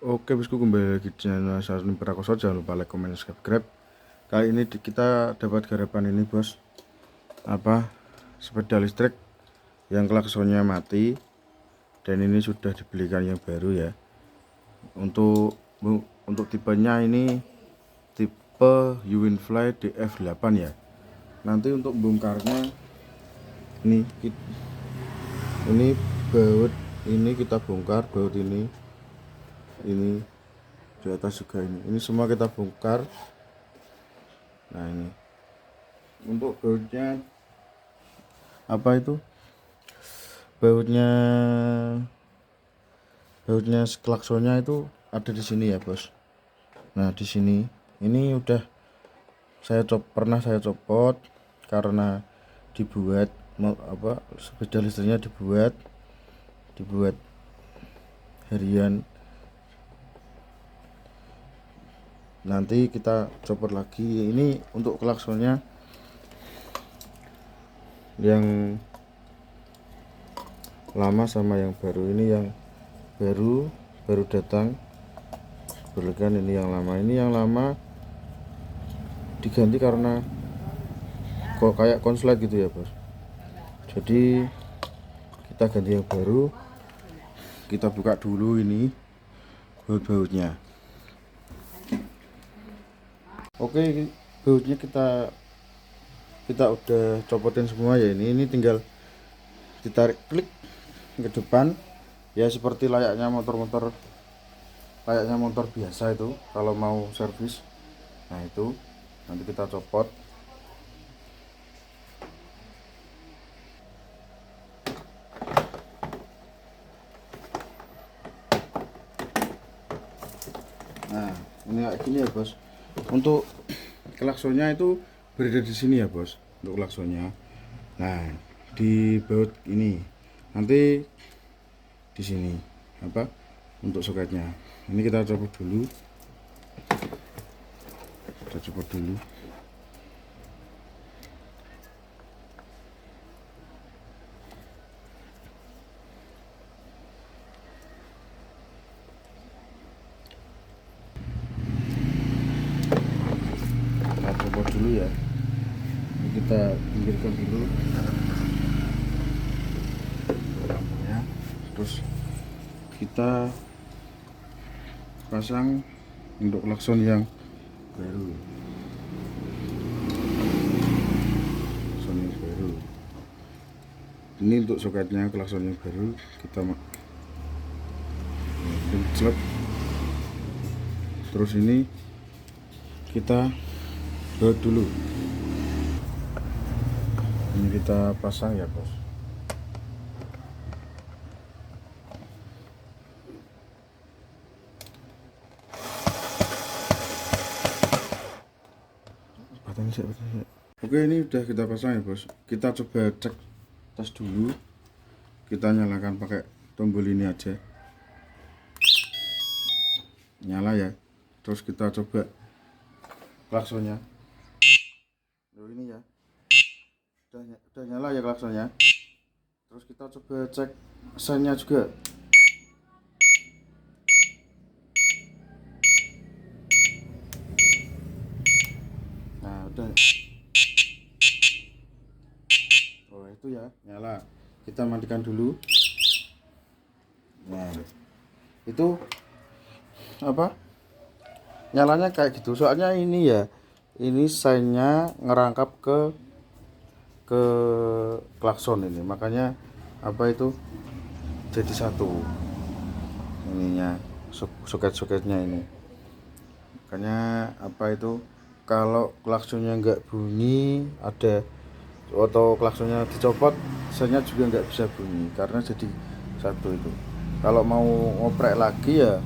Oke, bosku, kembali lagi di channel Sarni Prakoso. Jangan lupa like, comment, subscribe. Kali ini kita dapat garapan ini, bos. Apa? Sepeda listrik yang klaksonnya mati, dan ini sudah dibelikan yang baru ya. Untuk tipenya ini tipe Uwinfly DF8 ya. Nanti untuk bongkarnya ini baut ini kita bongkar, baut ini di atas juga ini semua kita bongkar. Nah, ini untuk bautnya apa itu, bautnya klaksonnya itu ada di sini ya, bos. Nah, di sini ini udah pernah saya copot karena dibuat sepeda listriknya dibuat harian. Nanti kita copot lagi. Ini untuk klaksonnya yang lama sama yang baru. Ini yang baru datang belikan. Ini yang lama diganti karena kok kayak konslet gitu ya, bos. Jadi kita ganti yang baru. Kita buka dulu ini baut-bautnya. Oke, bautnya kita udah copotin semua ya. Ini tinggal ditarik klik ke depan ya, seperti layaknya motor biasa itu kalau mau servis. Nah, itu nanti kita copot. Nah, ini kayak gini ya, bos. Untuk klaksonnya itu berada di sini ya, bos. Untuk klaksonnya. Nah, di baut ini. Nanti di sini untuk soketnya. Ini kita copot dulu. Kita copot dulu ya. Ini kita pinggirkan dulu lampunya. Terus kita pasang untuk klakson yang baru. Ini untuk soketnya klakson yang baru kita celep. Terus ini kita baut dulu. Ini kita pasang ya, bos. Oke, ini udah kita pasang ya, bos. Kita coba cek tes dulu. Kita nyalakan pakai tombol ini aja, nyala ya. Terus kita coba klaksonnya. Ini ya, udah nyala ya klaksonnya. Terus kita coba cek sennya juga. Nah, udah. Oh, itu ya, nyala. Kita matikan dulu. Nah, itu nyalanya kayak gitu. Soalnya ini ya, ini sennya ngerangkap ke klakson ini. Makanya jadi satu ininya, soket-soketnya ini. Makanya kalau klaksonnya nggak bunyi atau klaksonnya dicopot, sennya juga nggak bisa bunyi karena jadi satu itu. Kalau mau ngoprek lagi ya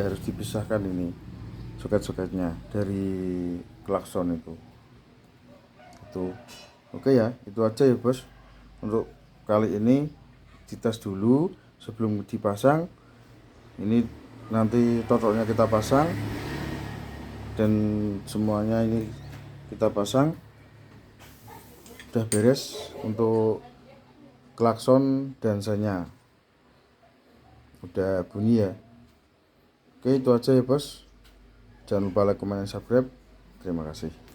harus dipisahkan ini soket-soketnya dari klakson itu. Oke ya, itu aja ya, bos. Untuk kali ini dites dulu sebelum dipasang. Ini nanti totalnya kita pasang dan semuanya ini kita pasang. Udah beres untuk klakson dan sennya. udah bunyi ya. Oke, itu aja ya bos. Jangan lupa like, comment, dan subscribe. Terima kasih.